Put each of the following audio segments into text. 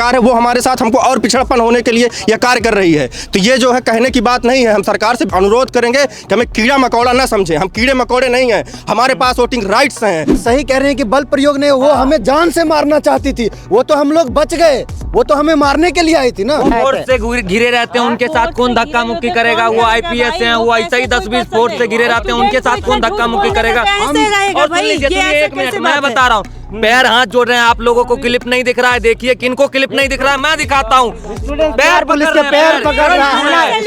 सरकार है वो हमारे साथ हमको और पिछड़पन होने के लिए यह कार्य कर रही है। तो ये जो है कहने की बात नहीं है। हम सरकार से अनुरोध करेंगे कि हमें कीड़ा मकोड़ा ना समझे, हम कीड़े मकोड़े नहीं हैं, हमारे पास वोटिंग राइट्स हैं। सही कह रहे हैं कि बल प्रयोग नहीं, वो हमें जान से मारना चाहती थी, वो तो हम लोग बच गए, वो तो हमें मारने के लिए आई थी ना। फोर्स से घिरे रहते हैं, उनके साथ कौन धक्का मुक्की करेगा? वो आईपीएस हैं, वो ऐसा ही 10-20 फोर्स से घिरे रहते हैं, उनके साथ कौन धक्का मुक्की करेगा? और सुन लीजिए, एक मिनट मैं बता रहा हूँ, पैर हाथ जोड़ रहे हैं। आप लोगों को क्लिप नहीं दिख रहा है, देखिए किनको क्लिप नहीं दिख रहा है, मैं दिखाता हूँ। पैर पुलिस के पैर पकड़ रहा है।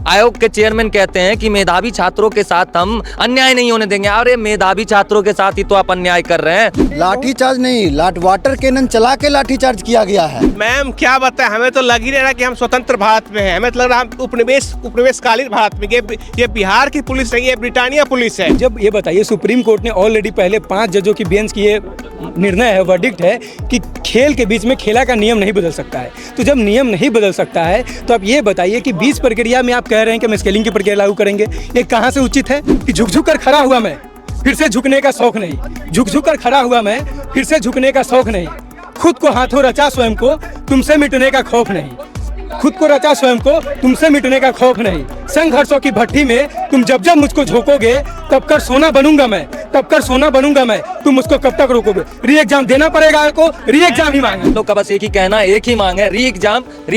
आयोग के चेयरमैन कहते हैं कि मेधावी छात्रों के साथ हम अन्याय नहीं होने देंगे। अरे मेधावी छात्रों के साथ ही तो आप अन्याय कर रहे हैं। लाठीचार्ज नहीं, वाटर कैनन चला के लाठीचार्ज किया गया है। मैम क्या बताएं, हमें तो लग ही नहीं रहा कि हम स्वतंत्र भारत में हैं। हमें तो लग रहा है हम उपनिवेशकालीन भारत में। ये बिहार की पुलिस नहीं है, ब्रिटानिया पुलिस है। जब ये बताइए, सुप्रीम कोर्ट ने ऑलरेडी पहले 5 जजों की बेंच की ये निर्णय है, वर्डिक्ट है कि खेल के बीच में खेला का नियम नहीं बदल सकता है। तो जब नियम नहीं बदल सकता है तो आप ये बताइए कि बीच प्रक्रिया में आप कह रहे हैं कि हम स्केलिंग की प्रक्रिया लागू करेंगे, ये कहाँ से उचित है? कि झुक कर खड़ा हुआ मैं, फिर से झुकने का शौक नहीं, झुक कर खड़ा हुआ मैं, फिर से झुकने का शौक नहीं, खुद को हाथों रचा स्वयं को, तुमसे मिटने का खौफ नहीं, खुद को रचा स्वयं को, तुमसे मिटने का खौफ नहीं। संघर्षों की भट्टी में तुम जब जब मुझको झोंकोगे तब कर सोना बनूंगा मैं, तब कर सोना बनूंगा मैं। तुम मुझको कब तक रोकोगे? री एग्जाम देना पड़ेगा आपको, री एग्जाम ही मांगे। लोग का बस एक ही कहना, एक ही मांग है, री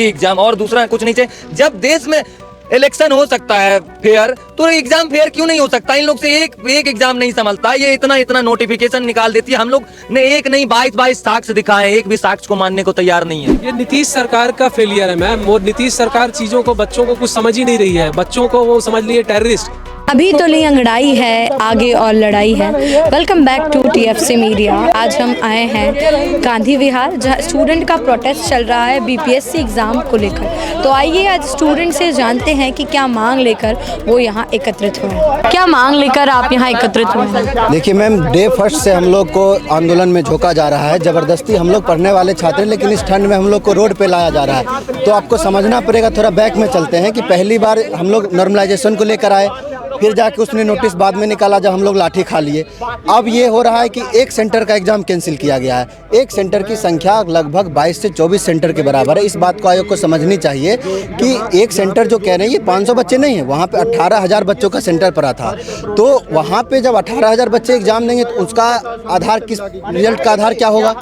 एग्जाम और दूसरा कुछ नहीं चाहिए। जब देश में इलेक्शन हो सकता है फेयर, तो एग्जाम फेयर क्यों नहीं हो सकता? इन लोग से एक एग्जाम नहीं संभलता। ये इतना नोटिफिकेशन निकाल देती है। हम लोग ने एक नहीं 22 साक्ष्य दिखाए, एक भी साक्ष्य को मानने को तैयार नहीं है। ये नीतीश सरकार का फेलियर है मैम। वो नीतीश सरकार चीजों को, बच्चों को कुछ समझ ही नहीं रही है। बच्चों को वो समझ लिए टेररिस्ट। अभी तो ली अंगड़ाई है, आगे और लड़ाई है। Welcome back to TFC media. आज हम आए हैं गांधी विहार, जहाँ स्टूडेंट का प्रोटेस्ट चल रहा है BPSC एग्ज़ाम को लेकर। तो आइए आज स्टूडेंट से जानते हैं कि क्या मांग लेकर वो यहाँ एकत्रित हुए हैं। क्या मांग लेकर आप यहाँ एकत्रित हुए हैं? देखिए मैम, डे फर्स्ट से हम लोग को आंदोलन में झोंका जा रहा है। ज़बरदस्ती हम लोग पढ़ने वाले छात्र हैं, लेकिन इस ठंड में हम लोग को रोड पे लाया जा रहा है। तो आपको समझना पड़ेगा, थोड़ा बैक में चलते हैं, कि पहली बार हम लोग नॉर्मलाइजेशन को लेकर आए, फिर जाके उसने नोटिस बाद में निकाला जब हम लोग लाठी खा लिए। अब ये हो रहा है कि एक सेंटर का एग्जाम कैंसिल किया गया है। एक सेंटर की संख्या लगभग 22 से 24 सेंटर के बराबर है। इस बात को आयोग को समझनी चाहिए कि एक सेंटर जो कह रहे हैं, ये 500 बच्चे नहीं है, वहाँ पे 18,000 बच्चों का सेंटर पड़ा था। तो वहाँ पे जब 18,000 बच्चे एग्जाम देंगे तो उसका आधार, किस रिजल्ट का आधार क्या होगा?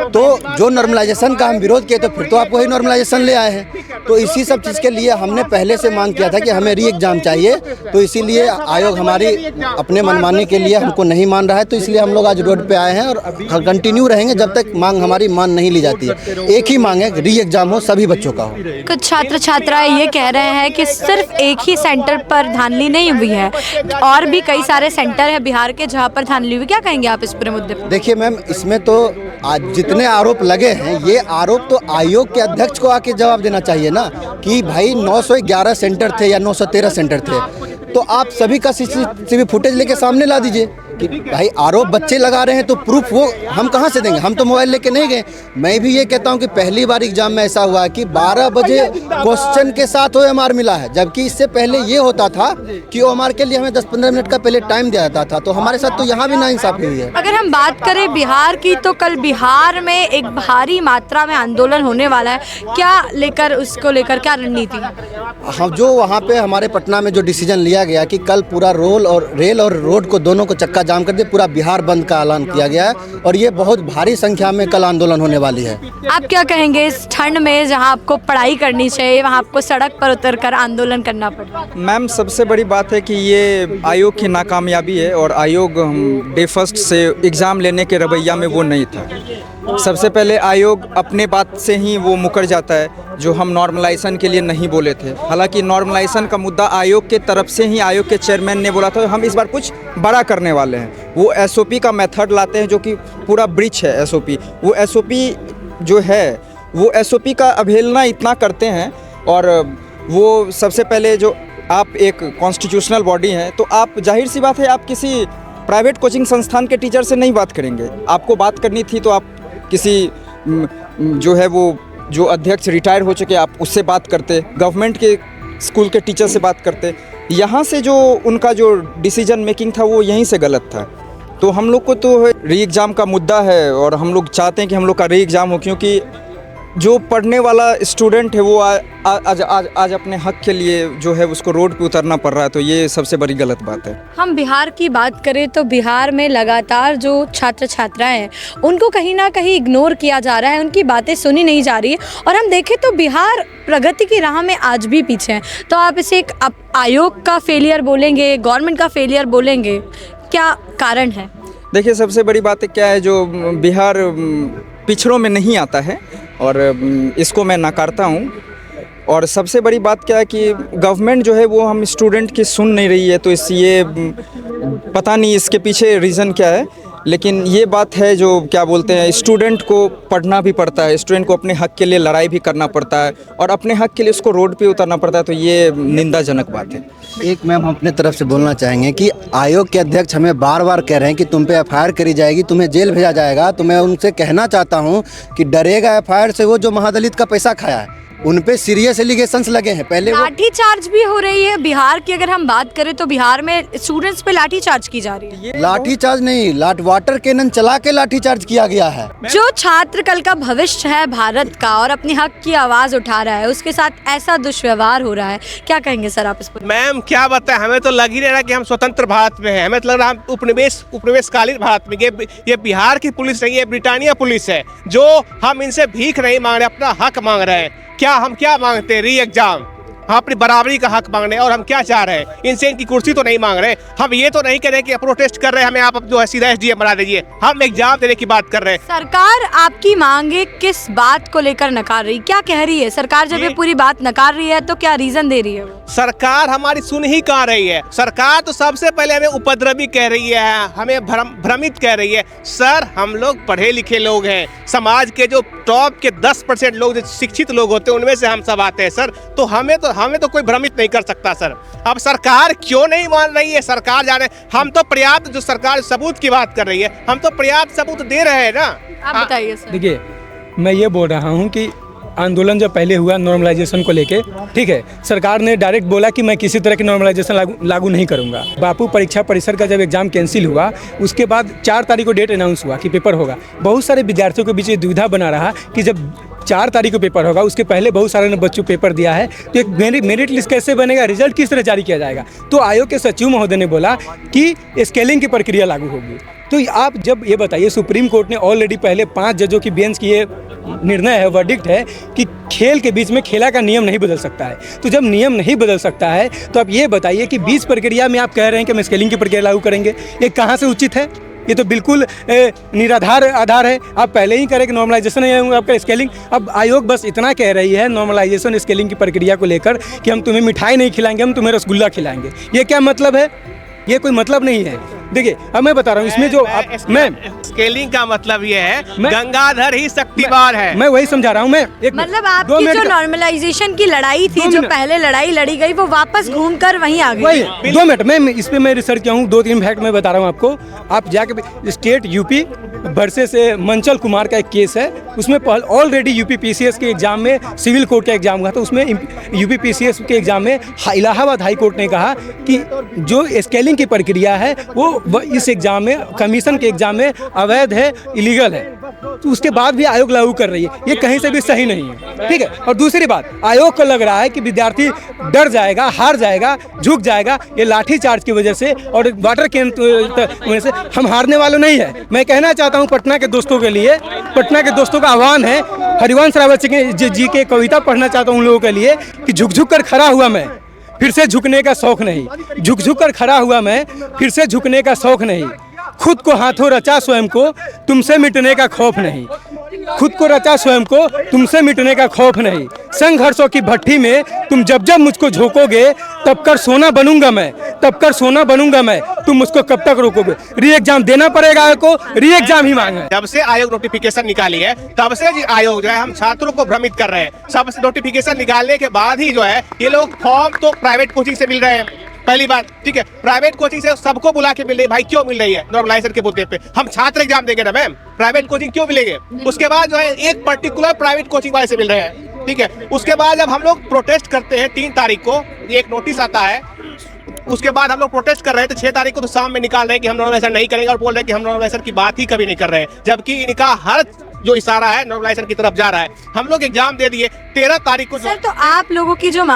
तो जो नॉर्मलाइजेशन का हम विरोध किए, तो फिर तो आप वही नॉर्मलाइजेशन ले आए हैं। तो इसी सब चीज़ के लिए हमने पहले से मांग किया था कि हमें री एग्जाम चाहिए। तो इसीलिए आयोग हमारी अपने मनमानी के लिए हमको नहीं मान रहा है। तो इसलिए हम लोग आज रोड पे आए हैं और कंटिन्यू रहेंगे जब तक मांग हमारी मान नहीं ली जाती है। एक ही मांग है, री एग्जाम हो, सभी बच्चों का हो। कुछ छात्र छात्राएं ये कह रहे हैं कि सिर्फ एक ही सेंटर पर धांधली नहीं हुई है, और भी कई सारे सेंटर है बिहार के जहाँ पर धांधली हुई। क्या कहेंगे आप इस पूरे मुद्दे पर? देखिए मैम, इसमें तो आज जितने आरोप लगे हैं, ये आरोप तो आयोग के अध्यक्ष को आके जवाब देना चाहिए ना, कि भाई 911 सेंटर थे या 913 सेंटर थे। तो आप सभी का CCTV फुटेज लेके सामने ला दीजिए कि भाई आरोप बच्चे लगा रहे हैं, तो प्रूफ वो हम कहाँ से देंगे? हम तो मोबाइल लेके नहीं गए। मैं भी ये कहता हूँ कि पहली बार एग्जाम में ऐसा हुआ कि 12 बजे क्वेश्चन के साथ OMR मिला है, जबकि इससे पहले ये होता था कि OMR के लिए हमें 10-15 मिनट का पहले टाइम दिया जाता था। तो हमारे साथ तो यहाँ भी नाइंसाफी हुई है। अगर हम बात करें बिहार की, तो कल बिहार में एक भारी मात्रा में आंदोलन होने वाला है। क्या लेकर, उसको लेकर क्या रणनीति? हम जो वहाँ पे हमारे पटना में जो डिसीजन लिया गया कि कल पूरा रेल और रोड को दोनों को चक्का जाम कर दिए, पूरा बिहार बंद का ऐलान किया गया है। और ये बहुत भारी संख्या में कल आंदोलन होने वाली है। आप क्या कहेंगे इस ठंड में, जहां आपको पढ़ाई करनी चाहिए, वहां आपको सड़क पर उतरकर आंदोलन करना पड़ा? मैम, सबसे बड़ी बात है कि ये आयोग की नाकामयाबी है, और आयोग डे फर्स्ट से एग्ज़ाम लेने के रवैया में वो नहीं था। सबसे पहले आयोग अपने बात से ही वो मुकर जाता है, जो हम नॉर्मलाइजेशन के लिए नहीं बोले थे। हालांकि नॉर्मलाइजेशन का मुद्दा आयोग के तरफ से ही, आयोग के चेयरमैन ने बोला था हम इस बार कुछ बड़ा करने वाले हैं। वो SOP का मेथड लाते हैं, जो कि पूरा ब्रीच है SOP। वो SOP जो है, वो SOP का अवहेलना इतना करते हैं। और वो सबसे पहले, जो आप एक कॉन्स्टिट्यूशनल बॉडी हैं, तो आप जाहिर सी बात है, आप किसी प्राइवेट कोचिंग संस्थान के टीचर से नहीं बात करेंगे। आपको बात करनी थी तो आप किसी जो है वो जो अध्यक्ष रिटायर हो चुके, आप उससे बात करते, गवर्नमेंट के स्कूल के टीचर से बात करते। यहाँ से जो उनका जो डिसीजन मेकिंग था वो यहीं से गलत था। तो हम लोग को तो री एग्ज़ाम का मुद्दा है और हम लोग चाहते हैं कि हम लोग का री एग्ज़ाम हो, क्योंकि जो पढ़ने वाला स्टूडेंट है वो आज अपने हक के लिए जो है उसको रोड पे उतरना पड़ रहा है, तो ये सबसे बड़ी गलत बात है। हम बिहार की बात करें तो बिहार में लगातार जो छात्र छात्राएं हैं उनको कहीं ना कहीं इग्नोर किया जा रहा है, उनकी बातें सुनी नहीं जा रही है। और हम देखें तो बिहार प्रगति की राह में आज भी पीछे है। तो आप इसे एक आयोग का फेलियर बोलेंगे, गवर्नमेंट का फेलियर बोलेंगे, क्या कारण है? देखिए, सबसे बड़ी बात क्या है, जो बिहार पिछड़ों में नहीं आता है और इसको मैं नकारता हूँ। और सबसे बड़ी बात क्या है कि गवर्नमेंट जो है वो हम स्टूडेंट की सुन नहीं रही है, तो ये पता नहीं इसके पीछे रीज़न क्या है। लेकिन ये बात है, जो क्या बोलते हैं, स्टूडेंट को पढ़ना भी पड़ता है, स्टूडेंट को अपने हक के लिए लड़ाई भी करना पड़ता है और अपने हक के लिए उसको रोड पे उतरना पड़ता है, तो ये निंदाजनक बात है। एक मैम हम अपने तरफ से बोलना चाहेंगे कि आयोग के अध्यक्ष हमें बार बार कह रहे हैं कि तुम पे एफआईआर करी जाएगी, तुम्हें जेल भेजा जाएगा। तो मैं उनसे कहना चाहता हूं कि डरेगा एफआईआर से वो जो महादलित का पैसा खाया है, उन पे सीरियस एलिगेशंस लगे हैं। पहले लाठी चार्ज भी हो रही है। बिहार की अगर हम बात करें तो बिहार में स्टूडेंट्स पे लाठी चार्ज की जा रही है। लाठी चार्ज नहीं, वाटर कैनन चला के लाठी चार्ज किया गया है। जो छात्र कल का भविष्य है भारत का और अपने हक की आवाज उठा रहा है, उसके साथ ऐसा दुष्व्यवहार हो रहा है, क्या कहेंगे सर आप इस पर? मैम क्या बताएं, हमें तो लग ही नहीं रहा कि हम स्वतंत्र भारत में हैं। हमें तो लग रहा है हम उपनिवेशकालीन भारत में। ये बिहार की पुलिस नहीं है, ब्रिटानिया पुलिस है, जो हम इनसे भीख नहीं मांग रहे, अपना हक मांग रहे हैं। हम क्या मांगते हैं? री एग्जाम। हम अपनी बराबरी का हक मांग रहे हैं और हम क्या चाह रहे हैं? इनसे इनकी कुर्सी तो नहीं मांग रहे। हम ये तो नहीं कह रहे कि प्रोटेस्ट कर रहे हैं, हमें आप जो है सीधा एसडीएम बना दीजिए। हम एग्जाम देने की बात कर रहे हैं। सरकार आपकी मांगे किस बात को लेकर नकार रही, क्या कह रही है सरकार? जब ये पूरी बात नकार रही है तो क्या रीजन दे रही है वो? सरकार हमारी सुन ही कहाँ रही है। सरकार तो सबसे पहले हमें उपद्रवी कह रही है, हमें भ्रमित कह रही है। सर, हम लोग पढ़े लिखे लोग हैं, समाज के जो टॉप के 10% लोग जो शिक्षित लोग होते हैं उनमें से हम सब आते हैं सर। तो हमें तो कोई भ्रमित नहीं कर सकता सर। अब सरकार क्यों नहीं मान रही है? सरकार जाने, हम तो पर्याप्त, जो सरकार सबूत की बात कर रही है, हम तो पर्याप्त सबूत दे रहे हैं ना। आप बताइए सर। देखिए, मैं ये बोल रहा हूँ कि आंदोलन जब पहले हुआ नॉर्मलाइजेशन को लेके, ठीक है, सरकार ने डायरेक्ट बोला कि मैं किसी तरह की नॉर्मलाइजेशन लागू नहीं करूंगा। बापू परीक्षा परिसर का जब एग्जाम कैंसिल हुआ, उसके बाद 4 तारीख को डेट अनाउंस हुआ कि पेपर होगा। बहुत सारे विद्यार्थियों के बीच ये दुविधा बना रहा कि जब 4 तारीख को पेपर होगा, उसके पहले बहुत सारे ने बच्चों पेपर दिया है, तो एक मेरिट लिस्ट कैसे बनेगा, रिजल्ट किस तरह जारी किया जाएगा? तो आयोग के सचिव महोदय ने बोला कि स्केलिंग की प्रक्रिया लागू होगी। तो आप जब ये बताइए, सुप्रीम कोर्ट ने ऑलरेडी पहले 5 जजों की बेंच की ये निर्णय है, वर्डिक्ट है कि खेल के बीच में खेला का नियम नहीं बदल सकता है। तो जब नियम नहीं बदल सकता है तो आप ये बताइए कि बीच प्रक्रिया में आप कह रहे हैं कि हम स्केलिंग की प्रक्रिया लागू करेंगे, ये कहाँ से उचित है? ये तो बिल्कुल निराधार आधार है। आप पहले ही करें कि नॉर्मलाइजेशन है आपका स्केलिंग। अब आयोग बस इतना कह रही है नॉर्मलाइजेशन स्केलिंग की प्रक्रिया को लेकर कि हम तुम्हें मिठाई नहीं खिलाएंगे, हम तुम्हें रसगुल्ला खिलाएंगे। ये क्या मतलब है? ये कोई मतलब नहीं है। देखिए, अब मैं बता रहा हूँ इसमें जो मैं स्केलिंग का मतलब ये है गंगाधर ही शक्तिमान है। मैं वही समझा रहा हूँ। मैं मतलब आपकी जो नॉर्मलाइजेशन की लड़ाई थी, जो पहले लड़ाई लड़ी गई, वो वापस घूमकर वहीं आ गई। वही 2 मिनट मैं इस पे मैं रिसर्च किया हूँ, 2-3 फैक्ट मैं बता रहा हूँ आपको। आप जाके स्टेट यूपी वर्सेस मंचल कुमार का एक केस है, उसमें ऑलरेडी यूपी पीसीएस के एग्जाम में सिविल कोर्ट का एग्जाम हुआ था, उसमें यूपी पीसीएस के एग्जाम में इलाहाबाद हाई कोर्ट ने कहा कि जो स्केलिंग की प्रक्रिया है वो इस एग्जाम में, कमीशन के एग्जाम में अवैध है, इलीगल है। तो उसके बाद भी आयोग लागू कर रही है, ये कहीं से भी सही नहीं है, ठीक है। और दूसरी बात, आयोग को लग रहा है कि विद्यार्थी डर जाएगा, हार जाएगा, झुक जाएगा ये लाठी चार्ज की वजह से और वाटर कैन वजह से। हम हारने वाले नहीं है। मैं कहना चाहता हूँ पटना के दोस्तों के लिए, पटना के दोस्तों का आह्वान है, हरिवंश रावत जी के कविता पढ़ना चाहता हूँ उन लोगों के लिए कि झुक झुक कर खड़ा हुआ मैं, फिर से झुकने का शौक नहीं। झुक झुक कर खड़ा हुआ मैं, फिर से झुकने का शौक नहीं। खुद को हाथों रचा स्वयं को, तुमसे मिटने का खौफ नहीं। खुद को रचा स्वयं को, तुमसे मिटने का खौफ नहीं। संघर्षों की भट्टी में तुम जब जब मुझको झोंकोगे, तब कर सोना बनूंगा मैं, तब कर सोना बनूंगा मैं। तुम मुझको कब तक रोकोगे? री एग्जाम देना पड़ेगा आयोग को, री एग्जाम ही मांगे। जब से आयोग नोटिफिकेशन निकाली है, तब से आयोग जो है हम छात्रों को भ्रमित कर रहे हैं। सबसे नोटिफिकेशन निकालने के बाद ही जो है ये लोग फॉर्म तो प्राइवेट कोचिंग से मिल रहे हैं, पहली बात, ठीक है। प्राइवेट कोचिंग से सबको बुला के मिल रही है। भाई क्यों मिल रही है? नॉर्मलाइजेशन के मुद्दे पे हम छात्र एग्जाम देंगे ना मैम, प्राइवेट कोचिंग क्यों मिलेंगे? उसके बाद जो है एक पर्टिकुलर प्राइवेट कोचिंग वाले से मिल रहे हैं, ठीक है। उसके बाद जब हम लोग प्रोटेस्ट करते हैं 3 तारीख को, एक नोटिस आता है उसके बाद हम लोग प्रोटेस्ट कर रहे हैं, तो 6 तारीख को तो शाम में निकाल रहे हैं कि हम नॉर्मलाइजेशन नहीं करेंगे और बोल रहे हैं कि हम नॉर्मलाइजेशन की बात ही कभी नहीं कर रहे हैं, जबकि इनका हर जो इशारा है नॉर्मलाइजेशन की तरफ जा रहा है। हम लोग एग्जाम दे दिए 13 तारीख को। सर तो आप लोगों की जो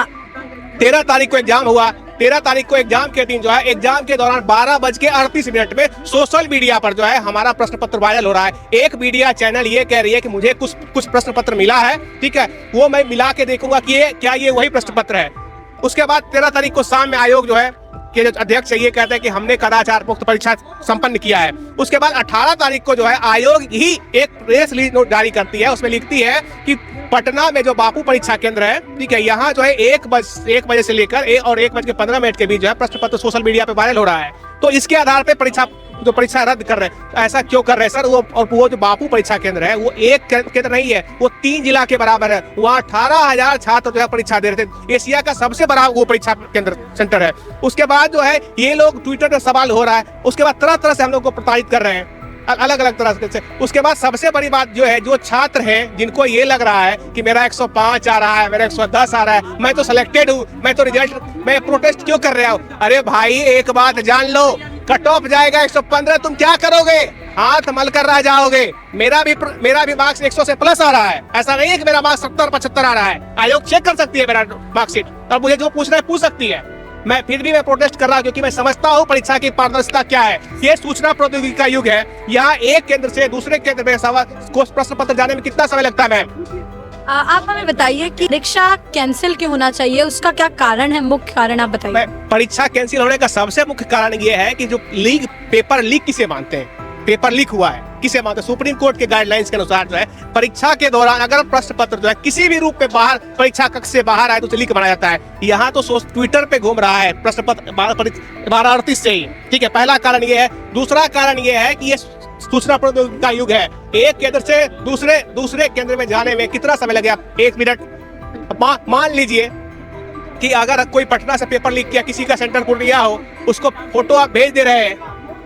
13 तारीख को एग्जाम हुआ। 13 तारीख को एग्जाम के दिन जो है, एग्जाम के दौरान 12:38 में सोशल मीडिया पर जो है हमारा प्रश्न पत्र वायरल हो रहा है। एक मीडिया चैनल ये कह रही है कि मुझे कुछ प्रश्न पत्र मिला है, ठीक है, वो मैं मिला के देखूंगा कि क्या ये वही प्रश्न पत्र है। उसके बाद 13 तारीख को शाम में आयोग जो है के जो अध्यक्ष है ये कहते हैं कि हमने कदाचार मुक्त परीक्षा संपन्न किया है। उसके बाद 18 तारीख को जो है आयोग ही एक प्रेस रिलीज नोट जारी करती है, उसमें लिखती है कि पटना में जो बापू परीक्षा केंद्र है, ठीक है, यहाँ जो है 1 बजे से लेकर 1:15 के बीच जो है प्रश्न पत्र सोशल मीडिया पे वायरल हो रहा है। तो इसके आधार पे परीक्षा रद्द कर रहे हैं। ऐसा क्यों कर रहे हैं सर? वो जो बापू परीक्षा केंद्र है वो एक केंद्र नहीं है, वो 3 जिला के बराबर है। वहाँ 18,000 छात्र जो है परीक्षा दे रहे थे। एशिया का सबसे बड़ा वो परीक्षा केंद्र सेंटर है। उसके बाद जो है ये लोग ट्विटर पर सवाल हो रहा है। उसके बाद तरह तरह से हम लोग को प्रताड़ित कर रहे हैं, अलग अलग तरह से। उसके बाद सबसे बड़ी बात जो है, जो छात्र हैं जिनको ये लग रहा है कि मेरा 105 आ रहा है, मेरा 110 आ रहा है, मैं तो सिलेक्टेड हूँ, मैं तो रिजल्ट, मैं प्रोटेस्ट क्यों कर रहा हूँ? अरे भाई एक बात जान लो, कट ऑफ जाएगा 115, तुम क्या करोगे? हाथ मल कर रह जाओगे। मेरा भी मार्क्स 100 से प्लस आ रहा है। ऐसा नहीं है कि मेरा मार्क्स 70-75 आ रहा है। आयोग चेक कर सकती है मेरा मार्कशीट और मुझे जो पूछना है पूछ सकती है। मैं फिर भी प्रोटेस्ट कर रहा हूँ क्योंकि मैं समझता हूँ परीक्षा की पारदर्शिता क्या है। ये सूचना प्रौद्योगिकी का युग है। यहाँ एक केंद्र से दूसरे केंद्र में प्रश्न पत्र जाने में कितना समय लगता है मैम? आप हमें बताइए कि परीक्षा कैंसिल क्यों होना चाहिए, उसका क्या कारण है, मुख्य कारण आप बताइए। परीक्षा कैंसिल होने का सबसे मुख्य कारण ये है कि जो पेपर लीक किसे मानते हैं, पेपर लीक हुआ है किसे मानते हैं? सुप्रीम कोर्ट के गाइडलाइंस के अनुसार जो है परीक्षा के दौरान अगर प्रश्न पत्र जो है किसी भी रूप में बाहर परीक्षा कक्ष से बाहर आए तो उसे लीक बनाया जाता है। यहाँ तो ट्विटर पे घूम रहा है प्रश्न पत्र 12:38 से ही, ठीक है। पहला कारण ये है। दूसरा कारण ये है कि ये सूचना प्रौद्योगिकी का युग है। एक केंद्र से दूसरे केंद्र में जाने में कितना समय लगेगा? 1 मिनट। मान लीजिए कि अगर कोई पटना से पेपर लीक किया, किसी का सेंटर पूर्णिया हो, उसको फोटो आप भेज दे रहे हैं,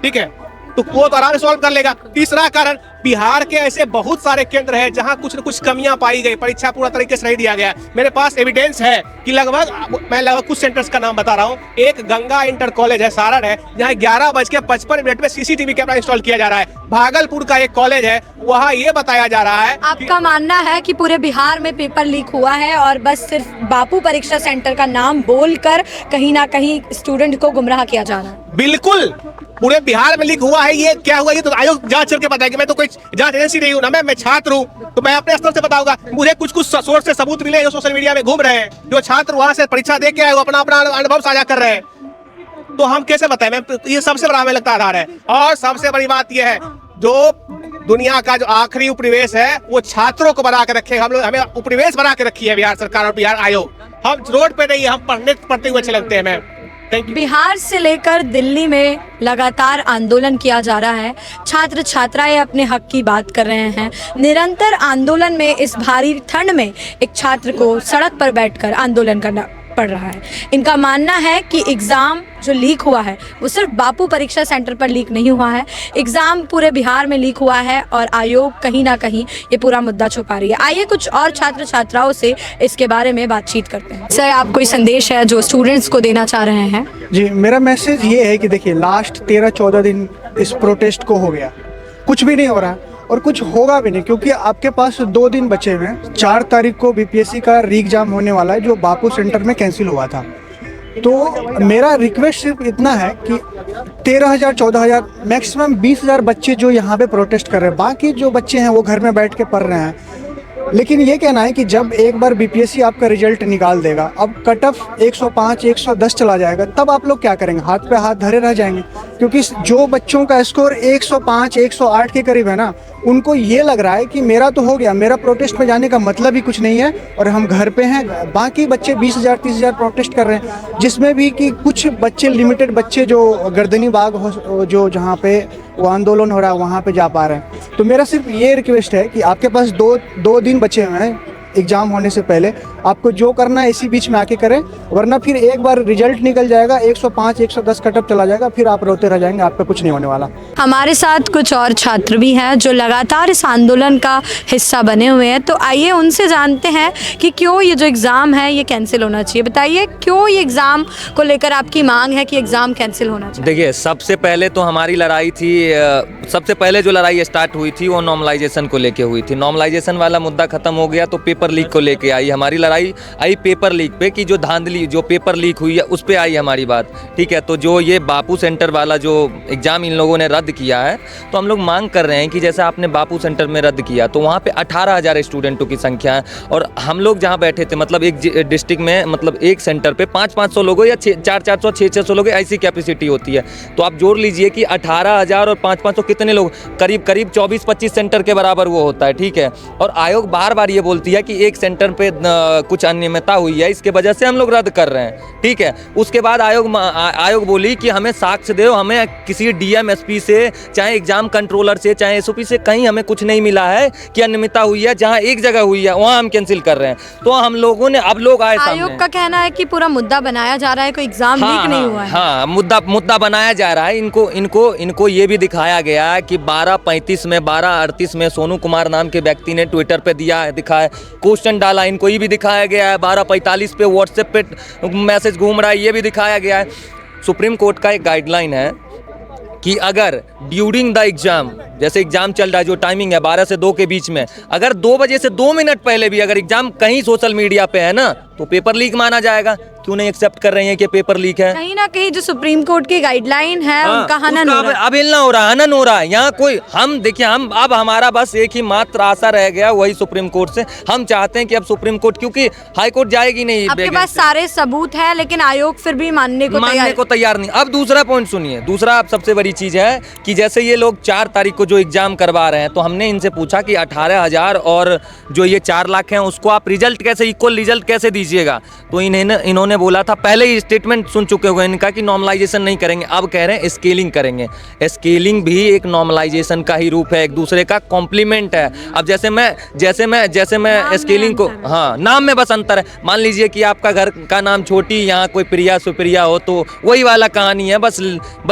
ठीक है, तो वो तो आराम से सॉल्व कर लेगा। तीसरा कारण, बिहार के ऐसे बहुत सारे केंद्र हैं जहां कुछ न कुछ कमियां पाई गई, परीक्षा पूरा तरीके से नहीं दिया गया। मेरे पास एविडेंस है कि मैं कुछ सेंटर्स का नाम बता रहा हूं। एक गंगा इंटर कॉलेज है, सारण है, जहां 11:55 में सीसीटीवी कैमरा इंस्टॉल किया जा रहा है। भागलपुर का एक कॉलेज है, वहां ये बताया जा रहा है। आपका मानना है कि पूरे बिहार में पेपर लीक हुआ है और बस सिर्फ बापू परीक्षा सेंटर का नाम बोलकर कहीं ना कहीं स्टूडेंट को गुमराह किया जा रहा है? बिल्कुल, पूरे बिहार में लीक हुआ है। ये क्या हुआ, ये तो आयोग जांच करके बताएगी। मैं तो कोई जांच एजेंसी नहीं हूँ ना, मैं छात्र हूँ, तो मैं अपने स्तर से बताऊंगा। मुझे कुछ सोर्स से सबूत मिले जो सोशल मीडिया में घूम रहे हैं, जो छात्र वहां से परीक्षा दे के आए, वो अपना अनुभव साझा कर रहे हैं, तो हम कैसे बताएं? ये सबसे बड़ा हमें लगता आधार है। और सबसे बड़ी बात यह है, जो दुनिया का जो आखिरी उपनिवेश है वो छात्रों को बना के रखे। हमें उपनिवेश बना के रखी है बिहार सरकार और बिहार आयोग। हम रोड पे नहीं, हम पढ़ते हुए अच्छे लगते हैं मैम। बिहार से लेकर दिल्ली में लगातार आंदोलन किया जा रहा है। छात्र छात्राएं अपने हक की बात कर रहे हैं। निरंतर आंदोलन में इस भारी ठंड में एक छात्र को सड़क पर बैठकर आंदोलन करना पड़ रहा है। इनका मानना है कि एग्ज़ाम जो लीक हुआ है वो सिर्फ बापू परीक्षा सेंटर पर लीक नहीं हुआ है, एग्ज़ाम पूरे बिहार में लीक हुआ है और आयोग कहीं ना कहीं ये पूरा मुद्दा छुपा रही है। आइए कुछ और छात्र छात्राओं से इसके बारे में बातचीत करते हैं। सर, आप कोई संदेश है जो स्टूडेंट्स को देना चाह रहे हैं? जी, मेरा मैसेज ये है कि देखिए, लास्ट 13-14 दिन इस प्रोटेस्ट को हो गया, कुछ भी नहीं हो रहा और कुछ होगा भी नहीं, क्योंकि आपके पास 2 दिन बचे हुए हैं। 4 तारीख को बीपीएससी का री एग्जाम होने वाला है जो बापू सेंटर में कैंसिल हुआ था। तो मेरा रिक्वेस्ट सिर्फ इतना है कि 13,000 14,000 मैक्सिमम 20,000 बच्चे जो यहाँ पे प्रोटेस्ट कर रहे हैं, बाकी जो बच्चे हैं वो घर में बैठ के पढ़ रहे हैं। लेकिन ये कहना है कि जब एक बार बीपीएससी आपका रिजल्ट निकाल देगा, अब कट ऑफ 105 110 चला जाएगा, तब आप लोग क्या करेंगे? हाथ पे हाथ धरे रह जाएंगे, क्योंकि जो बच्चों का स्कोर 105 108 के करीब है ना, उनको ये लग रहा है कि मेरा तो हो गया, मेरा प्रोटेस्ट में जाने का मतलब ही कुछ नहीं है और हम घर पे हैं। बाकी बच्चे 20,000 30,000 प्रोटेस्ट कर रहे हैं, जिसमें भी कि कुछ बच्चे, लिमिटेड बच्चे जो गर्दनी बाग जो जहाँ पे वो आंदोलन हो रहा है वहाँ पे जा पा रहे हैं। तो मेरा सिर्फ ये रिक्वेस्ट है कि आपके पास दो दिन बचे हुए हैं एग्ज़ाम होने से पहले, आपको जो करना है इसी बीच में आके करें, वरना फिर एक बार रिजल्ट निकल जाएगा 105 110 कटअप चला जाएगा, फिर आप रोते रह जाएंगे, आप पे कुछ नहीं होने वाला। हमारे साथ कुछ और छात्र भी हैं जो लगातार इस आंदोलन का हिस्सा बने हुए हैं, तो आइए उनसे जानते हैं कि क्यों ये जो एग्ज़ाम है ये कैंसिल होना चाहिए। बताइए क्यों ये एग्ज़ाम को लेकर आपकी मांग है कि एग्ज़ाम कैंसिल होना चाहिए? देखिए, सबसे पहले तो हमारी लड़ाई थी, सबसे पहले जो लड़ाई स्टार्ट हुई थी वो नॉर्मलाइजेशन को लेके हुई थी। नॉर्मलाइजेशन वाला मुद्दा खत्म हो गया तो पेपर लीक को लेके आई हमारी लड़ाई, आई पेपर लीक पे कि जो धांधली जो पेपर लीक हुई है उस पे आई हमारी बात। ठीक है, तो जो ये बापू सेंटर वाला जो एग्ज़ाम इन लोगों ने रद्द किया है, तो हम लोग मांग कर रहे हैं कि जैसे आपने बापू सेंटर में रद्द किया तो वहाँ पे 18,000 स्टूडेंटों की संख्या है, और हम लोग जहाँ बैठे थे मतलब एक डिस्ट्रिक्ट में मतलब एक सेंटर पे 500-500 लोगों या 400-400 600 लोगों ऐसी कैपेसिटी होती है। तो आप जोड़ लीजिए कि 18,000 और 500 कितने लोग, करीब 24-25 सेंटर के बराबर वो होता है। ठीक है, और आयोग बार बार ये बोलती है कि एक सेंटर पे कुछ अनियमितता हुई है, इसके वजह से हम लोग रद्द कर रहे हैं। ठीक है, उसके बाद आयोग बोली कि हमें साक्ष्य दो, हमें किसी डीएम एसपी से, चाहे एग्जाम कंट्रोलर से, चाहे एसओपी से कहीं हमें कुछ नहीं मिला है कि अनियमितता हुई है। जहाँ एक जगह हुई है वहाँ हम कैंसिल कर रहे हैं। तो हम लोगों ने, अब लोग आए सामने, आयोग का कहना है कि पूरा मुद्दा बनाया जा रहा है, कोई एग्जाम लीक नहीं हुआ है। हाँ, मुद्दा बनाया जा रहा है। इनको ये भी दिखाया गया कि 12:35 में 12:38 में सोनू कुमार नाम के व्यक्ति ने ट्विटर पे दिखाया क्वेश्चन डाला, इनको ये भी दिखाया गया है। 12:45 पे व्हाट्सएप पे मैसेज घूम रहा है, ये भी दिखाया गया है। सुप्रीम कोर्ट का एक गाइडलाइन है कि अगर ड्यूरिंग द एग्जाम, जैसे एग्जाम चल रहा है, जो टाइमिंग है 12 से 2 के बीच में, अगर 2 बजे से 2 मिनट पहले भी अगर एग्जाम कहीं सोशल मीडिया पे है ना, तो पेपर लीक माना जाएगा। क्यों नहीं एक्सेप्ट कर रहे हैं कि पेपर लीक है? कहीं ना कहीं जो सुप्रीम कोर्ट की गाइडलाइन है उनका हनन हो रहा है। अवहेलना हो रहा है, हनन हो रहा है। यहाँ कोई, हम देखिए, हम अब हमारा बस एक ही मात्र आशा रह गया, वही सुप्रीम कोर्ट से। हम चाहते हैं कि अब सुप्रीम कोर्ट, क्योंकि हाई कोर्ट जाएगी नहीं, आपके पास सारे सबूत है, लेकिन आयोग फिर भी मानने को तैयार नहीं। अब दूसरा पॉइंट सुनिए, दूसरा सबसे बड़ी चीज है कि जैसे ये लोग 4 तारीख को जो एग्जाम करवा रहे हैं, तो हमने इनसे पूछा कि 18,000 और जो ये 4 लाख हैं उसको आप रिजल्ट कैसे, इक्वल रिजल्ट कैसे दीजिएगा? तो इन्होंने बोला था, पहले ही स्टेटमेंट सुन चुके हुए इनका कि नॉर्मलाइजेशन नहीं करेंगे, अब कह रहे हैं स्केलिंग करेंगे। स्केलिंग भी एक नॉर्मलाइजेशन का ही रूप है, एक दूसरे का कॉम्प्लीमेंट है। अब जैसे मैं स्केलिंग को, हाँ, नाम में बस अंतर है। मान लीजिए कि आपका घर का नाम छोटी, यहाँ कोई प्रिया सुप्रिया हो, तो वही वाला कहानी है, बस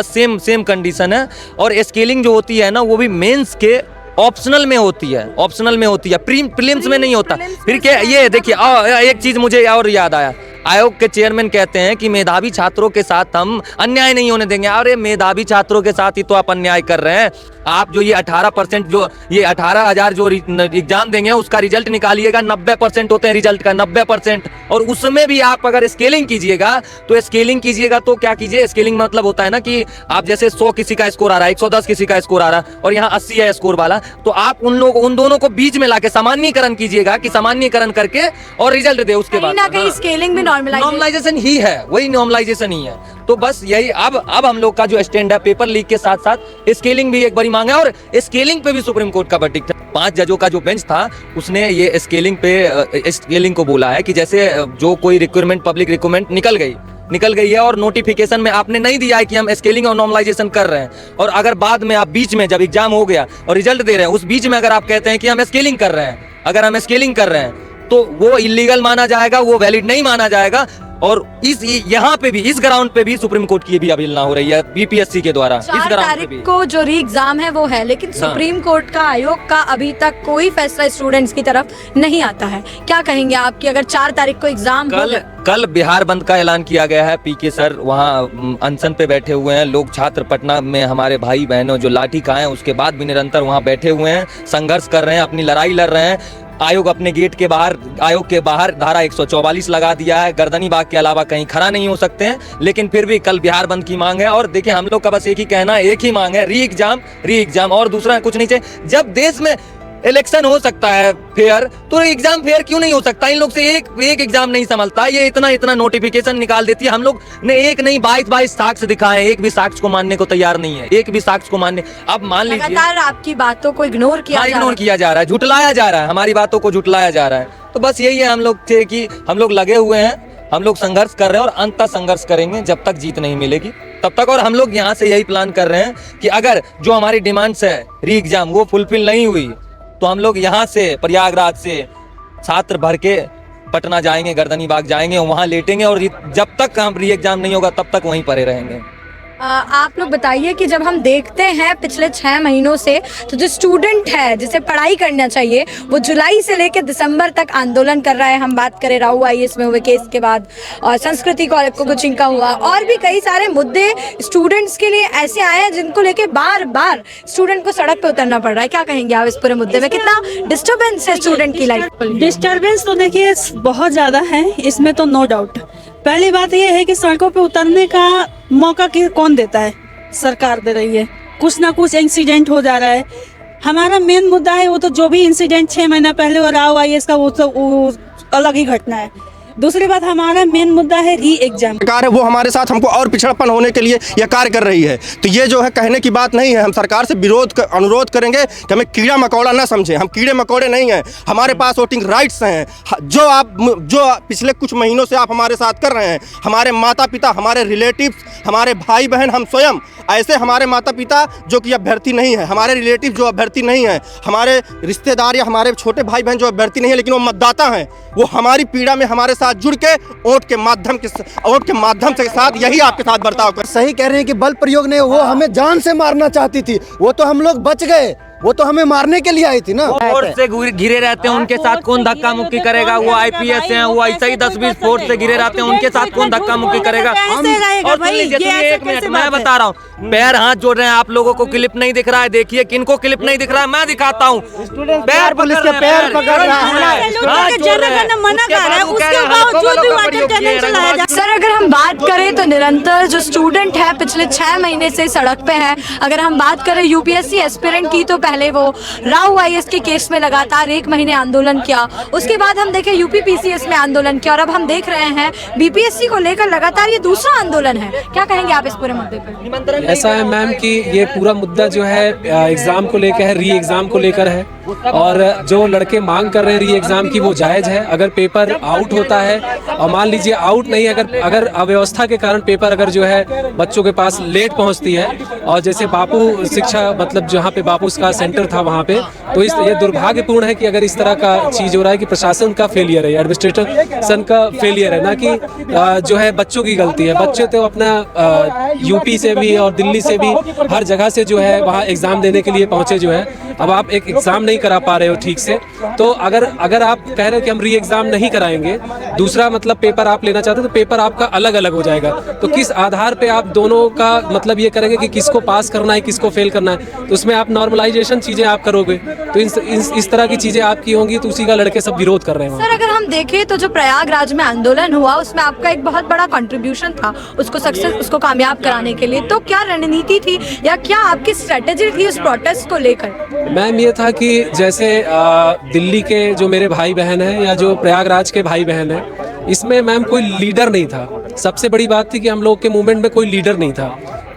सेम कंडीशन है। और स्केलिंग जो होती है ना, वो भी मेंस के ऑप्शनल में होती है, प्रीलिम्स में नहीं होता। फिर क्या, ये देखिए, एक चीज मुझे और याद आया, आयोग के चेयरमैन कहते हैं कि मेधावी छात्रों के साथ हम अन्याय नहीं होने देंगे। अरे मेधावी छात्रों के साथ ही तो आप अन्याय कर रहे हैं। आप जो ये 18%, जो ये 18,000 जो एग्जाम देंगे उसका रिजल्ट निकालिएगा, 90% होते हैं रिजल्ट का, 90%। और उसमें भी आप अगर स्केलिंग कीजिएगा तो क्या कीजिए, स्केलिंग मतलब होता है ना कि आप जैसे 100 किसी का स्कोर आ रहा है, 110 किसी का स्कोर आ रहा है, और यहाँ 80 है स्कोर वाला, तो आप उन दोनों को बीच में लाके सामान्यीकरण कीजिएगा, कि सामान्यीकरण करके और रिजल्ट दे। उसके बाद कहीं ना कहीं स्केलिंग भी नॉर्मलाइजेशन ही है, वही नॉर्मलाइजेशन ही है। तो बस यही, अब हम लोग का जो स्टैंड है, पेपर लीक के साथ साथ स्केलिंग भी एक बड़ी मांग है, और स्केलिंग पे भी सुप्रीम कोर्ट का वर्डिक्ट है। 5 जजों का जो बेंच था उसने ये स्केलिंग को बोला है कि जैसे जो कोई रिक्वायरमेंट, पब्लिक रिक्वायरमेंट निकल गई है और नोटिफिकेशन में आपने नहीं दिया है कि हम स्केलिंग और नॉर्मलाइजेशन कर रहे हैं, और अगर बाद में आप बीच में जब एग्जाम हो गया और रिजल्ट दे रहे हैं, उस बीच में अगर आप कहते हैं कि हम स्केलिंग कर रहे हैं, तो वो इलीगल माना जाएगा, वो वैलिड नहीं माना जाएगा। और यहाँ पे भी, इस ग्राउंड पे भी सुप्रीम कोर्ट की भी अवहेलना हो रही है बीपीएससी के द्वारा। 4 तारीख को जो री एग्जाम है वो है, लेकिन सुप्रीम कोर्ट का, आयोग का अभी तक कोई फैसला स्टूडेंट्स की तरफ नहीं आता है। क्या कहेंगे आप कि अगर 4 तारीख को एग्जाम कल बिहार बंद का ऐलान किया गया है, पीके सर वहाँ अनशन पे बैठे हुए हैं, लोग छात्र पटना में हमारे भाई बहनों जो लाठी खाए उसके बाद भी निरंतर वहाँ बैठे हुए हैं, संघर्ष कर रहे हैं, अपनी लड़ाई लड़ रहे हैं। आयोग अपने गेट के बाहर, आयोग के बाहर धारा 144 लगा दिया है, गर्दनी बाग के अलावा कहीं खड़ा नहीं हो सकते हैं, लेकिन फिर भी कल बिहार बंद की मांग है। और देखिए, हम लोग का बस एक ही कहना है, एक ही मांग है, री एग्जाम, और दूसरा कुछ नहीं चाहिए। जब देश में इलेक्शन हो सकता है फेयर, तो एग्जाम फेयर क्यों नहीं हो सकता? इन लोग से एक एग्जाम नहीं संभलता, ये इतना नोटिफिकेशन निकाल देती है। हम लोग ने एक नहीं 22 साक्ष्य दिखाए, एक भी साक्ष्य को मानने को तैयार नहीं है, एक भी साक्ष्य को मानने। अब मान लीजिए लगातार आपकी बातों को इग्नोर किया जा रहा है, झुटलाया जा रहा है, हमारी बातों को झुटलाया जा रहा है। तो बस यही है हम लोग थे कि हम लोग लगे हुए हैं, हम लोग संघर्ष कर रहे हैं और अंत तक संघर्ष करेंगे जब तक जीत नहीं मिलेगी तब तक। और हम लोग यहाँ से यही प्लान कर रहे हैं कि अगर जो हमारी डिमांड्स है री एग्जाम वो फुलफिल नहीं हुई, तो हम लोग यहाँ से, प्रयागराज से छात्र भर के पटना जाएंगे, गर्दनी बाग जाएंगे, वहाँ लेटेंगे और जब तक हम री एग्जाम नहीं होगा तब तक वहीं पड़े रहेंगे। आप लोग बताइए कि जब हम देखते हैं पिछले 6 महीनों से, तो जो स्टूडेंट है जिसे पढ़ाई करना चाहिए वो जुलाई से लेकर दिसंबर तक आंदोलन कर रहा है। हम बात करें राहु IAS में हुए केस के बाद, और संस्कृति कोचिंग का हुआ, और भी कई सारे मुद्दे स्टूडेंट्स के लिए ऐसे आए हैं जिनको लेके बार बार स्टूडेंट को सड़क पे उतरना पड़ रहा है। क्या कहेंगे आप इस पूरे मुद्दे में? कितना डिस्टर्बेंस है स्टूडेंट की लाइफ? डिस्टर्बेंस तो देखिए बहुत ज़्यादा है, इसमें तो नो डाउट। पहली बात यह है कि सड़कों पे उतरने का मौका कौन देता है? सरकार दे रही है। कुछ ना कुछ इंसिडेंट हो जा रहा है। हमारा मेन मुद्दा है वो तो जो भी इंसिडेंट 6 महीना पहले और राहु IAS का वो अलग ही घटना है। दूसरी बात, हमारा मेन मुद्दा है री एग्जाम। सरकार है वो हमारे साथ हमको और पिछड़ापन होने के लिए यह कार्य कर रही है। तो ये जो है कहने की बात नहीं है। हम सरकार से अनुरोध करेंगे कि हमें कीड़ा मकोड़ा ना समझें। हम कीड़े मकोड़े नहीं हैं। हमारे पास वोटिंग राइट्स हैं। जो पिछले कुछ महीनों से आप हमारे साथ कर रहे हैं, हमारे माता पिता, हमारे रिलेटिव्स, हमारे भाई बहन, हम स्वयं ऐसे हमारे माता पिता जो कि अभ्यर्थी नहीं है, हमारे रिलेटिव जो अभ्यर्थी नहीं है, हमारे रिश्तेदार या हमारे छोटे भाई बहन जो अभ्यर्थी नहीं है लेकिन वो मतदाता हैं, वो हमारी पीड़ा में हमारे साथ जुड़ के वोट के माध्यम के साथ यही आपके साथ बर्ताव कर। सही कह रहे हैं कि बल प्रयोग ने वो हमें जान से मारना चाहती थी, वो तो हम लोग बच गए। वो तो हमें मारने के लिए आई थी ना। फोर्स से घिरे रहते हैं, उनके साथ कौन धक्का मुक्की करेगा? वो IPS हैं, वो ऐसे ही 10-20 फोर्स से घिरे रहते हैं, उनके साथ कौन धक्का मुक्की करेगा? और सुन लीजिए, एक मिनट मैं बता रहा हूँ, पैर हाथ जोड़ रहे हैं। आप लोगों को क्लिप नहीं दिख रहा है, देखिए किनको क्लिप नहीं दिख रहा है, मैं दिखाता हूँ। पैर पुलिस के पैर पकड़ रहा है। सर, अगर हम बात करें तो निरंतर जो स्टूडेंट है पिछले 6 महीने से सड़क पे है। अगर हम बात करें UPSC एस्पिरेंट की, तो पहले वो राहु IAS के केस में लगातार 1 महीने आंदोलन किया। उसके बाद हम देखें UP PCS में आंदोलन किया, और अब हम देख रहे हैं BPSC को लेकर लगातार ये दूसरा आंदोलन है। क्या कहेंगे आप इस पूरे मुद्दे पर? ऐसा है मैम कि ये पूरा मुद्दा जो है एग्जाम को लेकर है, री एग्जाम को लेकर है, और जो लड़के मांग कर रहे हैं री एग्जाम की वो जायज़ है। अगर पेपर आउट होता है, और मान लीजिए आउट नहीं, अगर अव्यवस्था के कारण पेपर अगर जो है बच्चों के पास लेट पहुंचती है, और जैसे बापू शिक्षा मतलब जहाँ पे बापू का सेंटर था वहाँ पे, तो ये दुर्भाग्यपूर्ण है कि अगर इस तरह का चीज़ हो रहा है कि प्रशासन का फेलियर है, एडमिनिस्ट्रेशन का फेलियर है, ना कि जो है बच्चों की गलती है। बच्चे तो अपना UP से भी और दिल्ली से भी हर जगह से जो है वहाँ एग्ज़ाम देने के लिए पहुँचे जो है। अब आप एक एग्ज़ाम नहीं करा पा रहे हो ठीक से, तो अगर आप कह रहे हो कि हम री एग्ज़ाम नहीं कराएंगे, दूसरा मतलब पेपर आप लेना चाहते हो, तो पेपर आपका अलग अलग हो जाएगा। तो किस आधार पे आप दोनों का मतलब ये करेंगे कि किसको पास करना है, किसको फेल करना है? तो उसमें आप नॉर्मलाइजेशन चीज़ें आप करोगे, तो इस तरह की चीज़ें आपकी होंगी, तो उसी का लड़के सब विरोध कर रहे हैं। सर, अगर हम देखें तो जो प्रयागराज में आंदोलन हुआ उसमें आपका एक बहुत बड़ा कंट्रीब्यूशन था उसको कामयाब कराने के लिए। तो क्या रणनीति थी या क्या आपकी स्ट्रेटेजी थी उस प्रोटेस्ट को लेकर? मैम ये था कि जैसे दिल्ली के जो मेरे भाई बहन हैं या जो प्रयागराज के भाई बहन हैं, इसमें मैम कोई लीडर नहीं था। सबसे बड़ी बात थी कि हम लोग के मूवमेंट में कोई लीडर नहीं था,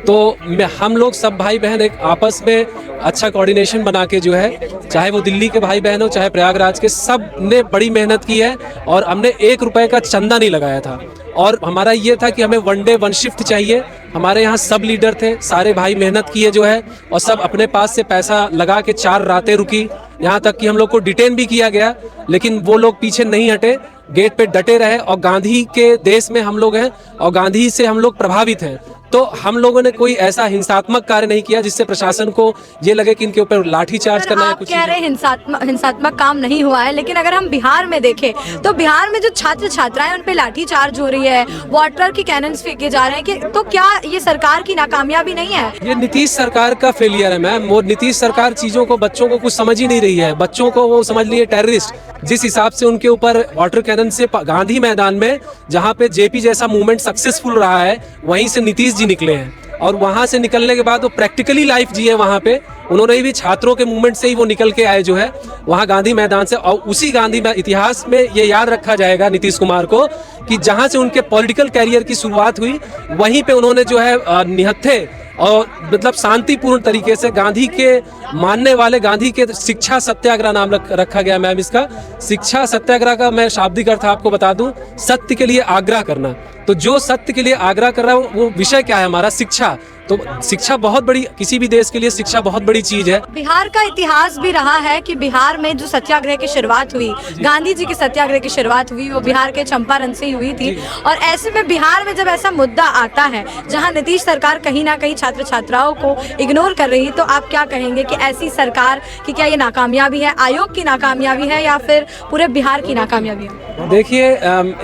तो हम लोग सब भाई बहन एक आपस में अच्छा कोऑर्डिनेशन बना के जो है, चाहे वो दिल्ली के भाई बहन हो चाहे प्रयागराज के, सब ने बड़ी मेहनत की है, और हमने 1 रुपए का चंदा नहीं लगाया था। और हमारा ये था कि हमें 1 डे 1 शिफ्ट चाहिए। हमारे यहाँ सब लीडर थे, सारे भाई मेहनत किए जो है, और सब अपने पास से पैसा लगा के 4 रातें रुकी। यहाँ तक कि हम लोग को डिटेन भी किया गया, लेकिन वो लोग पीछे नहीं हटे, गेट पे डटे रहे। और गांधी के देश में हम लोग हैं और गांधी से हम लोग प्रभावित हैं, तो हम लोगों ने कोई ऐसा हिंसात्मक कार्य नहीं किया जिससे प्रशासन को ये लगे कि इनके ऊपर लाठी चार्ज करना है। कुछ कह रहे हिंसात्मक काम नहीं हुआ है, लेकिन अगर हम बिहार में देखें तो बिहार में जो छात्र छात्राएं उन पे लाठी चार्ज हो रही है, वाटर की कैनन्स फेंके जा रहे हैं, कि तो क्या ये सरकार की नाकामयाबी नहीं है? ये नीतीश सरकार का फेलियर है मैम। वो नीतीश सरकार चीजों को, बच्चों को कुछ समझ ही नहीं रही है। बच्चों को वो समझ लिए टेररिस्ट। जिस हिसाब से उनके ऊपर वाटर कैनन से गांधी मैदान में, जहाँ पे JP जैसा मूवमेंट सक्सेसफुल रहा है, वहीं से नीतीश जी निकले हैं, और वहां से निकलने के बाद वो प्रैक्टिकली लाइफ जिए वहां पे। उन्होंने भी छात्रों के मूवमेंट से ही वो निकल के आए जो है वहां गांधी मैदान से। और उसी गांधी इतिहास में ये याद रखा जाएगा नीतीश कुमार को कि जहां से उनके पॉलिटिकल कैरियर की शुरुआत हुई, वहीं पे उन्होंने जो है निहत्थे और मतलब शांतिपूर्ण तरीके से गांधी के मानने वाले, गांधी के शिक्षा सत्याग्रह नाम रखा गया मैम इसका। शिक्षा सत्याग्रह का मैं शाब्दिक अर्थ आपको बता दूं, सत्य के लिए आग्रह करना। तो जो सत्य के लिए आग्रह कर रहा है वो विषय क्या है हमारा? शिक्षा। तो शिक्षा बहुत बड़ी, किसी भी देश के लिए शिक्षा बहुत बड़ी चीज है। बिहार का इतिहास भी रहा है कि बिहार में जो सत्याग्रह की शुरुआत हुई, गांधी जी के सत्याग्रह की शुरुआत हुई, वो बिहार के चंपारण से ही हुई थी। और ऐसे में बिहार में जब ऐसा मुद्दा आता है जहां नीतीश सरकार कहीं ना कहीं छात्र छात्राओं को इग्नोर कर रही, तो आप क्या कहेंगे कि ऐसी सरकार की क्या ये नाकामयाबी है, आयोग की नाकामयाबी है या फिर पूरे बिहार की नाकामयाबी है? देखिए,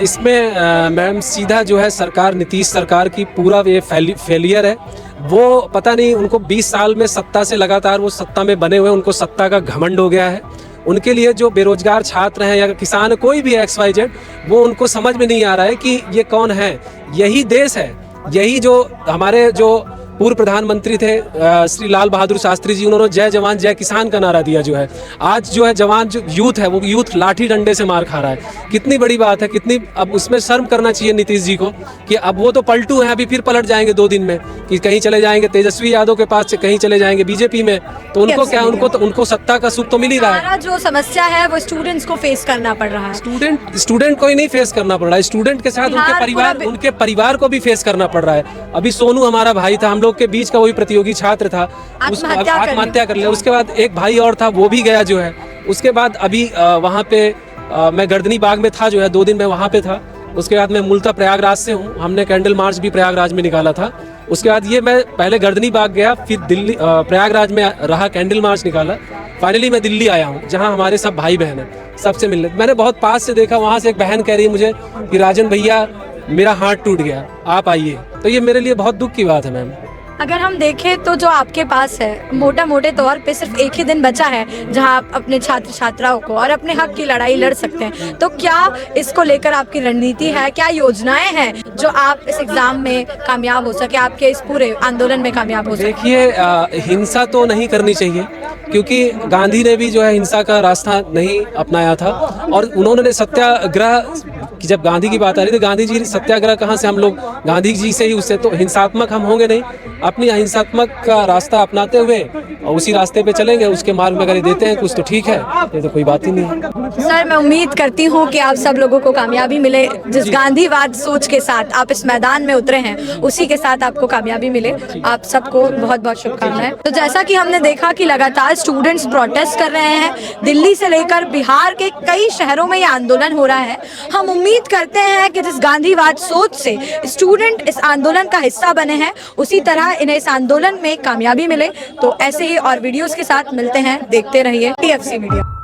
इसमें मैम सीधा जो है सरकार, नीतीश सरकार की पूरा ये फेलियर है। वो पता नहीं, उनको 20 साल में सत्ता से लगातार वो सत्ता में बने हुए, उनको सत्ता का घमंड हो गया है। उनके लिए जो बेरोजगार छात्र हैं या किसान, कोई भी XYZ, वो उनको समझ में नहीं आ रहा है कि ये कौन है। यही देश है, यही जो हमारे जो पूर्व प्रधानमंत्री थे श्री लाल बहादुर शास्त्री जी, उन्होंने जय जवान जय किसान का नारा दिया जो है। आज जो है जवान, जो यूथ है, वो यूथ लाठी डंडे से मार खा रहा है। कितनी बड़ी बात है, कितनी, अब उसमें शर्म करना चाहिए नीतीश जी को कि अब वो तो पलटू हैं, अभी फिर पलट जाएंगे 2 दिन में, कि कहीं चले जाएंगे तेजस्वी यादव के पास से, कहीं चले जाएंगे बीजेपी में। तो उनको क्या, उनको सत्ता का सुख तो मिल ही रहा है। जो समस्या है वो स्टूडेंट्स को फेस करना पड़ रहा है। स्टूडेंट को ही नहीं फेस करना पड़ रहा है, स्टूडेंट के साथ उनके परिवार को भी फेस करना पड़ रहा है। अभी सोनू हमारा भाई था, हम लोग के बीच का वही प्रतियोगी छात्र था, आत्महत्या कर लिया। उसके बाद एक भाई और था, वो भी गया जो है। उसके बाद अभी वहाँ पे मैं गर्दनी बाग में था जो है, 2 दिन मैं वहाँ पे था। उसके बाद मैं मूलतः प्रयागराज से हूँ, हमने कैंडल मार्च भी प्रयागराज में निकाला था। उसके बाद ये मैं पहले गर्दनी बाग गया, फिर दिल्ली, प्रयागराज में रहा, कैंडल मार्च निकाला। फाइनली मैं दिल्ली आया हूँ, जहाँ हमारे सब भाई बहन हैं, सबसे मिलने। मैंने बहुत पास से देखा, वहाँ से एक बहन कह रही है मुझे कि राजन भैया मेरा हाथ टूट गया, आप आइए। तो ये मेरे लिए बहुत दुख की बात है मैम। अगर हम देखें तो जो आपके पास है, मोटे तौर पे सिर्फ एक ही दिन बचा है जहां आप अपने छात्र छात्राओं को और अपने हक की लड़ाई लड़ सकते हैं। तो क्या इसको लेकर आपकी रणनीति है, क्या योजनाएं हैं जो आप इस एग्जाम में कामयाब हो सके, आपके इस पूरे आंदोलन में कामयाब हो सके? देखिए, हिंसा तो नहीं करनी चाहिए, क्योंकि गांधी ने भी जो है हिंसा का रास्ता नहीं अपनाया था। और उन्होंने सत्याग्रह की, जब गांधी की बात आ रही थी, गांधी जी सत्याग्रह कहाँ से, हम लोग गांधी जी से ही, उससे तो हिंसात्मक हम होंगे नहीं। अपनी अहिंसात्मक का रास्ता अपनाते हुए और उसी रास्ते पे चलेंगे, उसके मार्ग में अगर देते हैं कुछ तो ठीक है, ये तो कोई बात ही नहीं है। सर, मैं उम्मीद करती हूँ कि आप सब लोगों को कामयाबी मिले। जिस गांधीवाद सोच के साथ आप इस मैदान में उतरे हैं, उसी के साथ आपको कामयाबी मिले। आप सबको बहुत बहुत शुभकामनाएं। तो जैसा कि हमने देखा कि लगातार स्टूडेंट्स प्रोटेस्ट कर रहे हैं, दिल्ली से लेकर बिहार के कई शहरों में ये आंदोलन हो रहा है। हम उम्मीद करते हैं कि जिस गांधीवाद सोच से स्टूडेंट इस आंदोलन का हिस्सा बने हैं, उसी तरह इन्हें इस आंदोलन में कामयाबी मिले। तो ऐसे ही और वीडियोस के साथ मिलते हैं, देखते रहिए TFC मीडिया।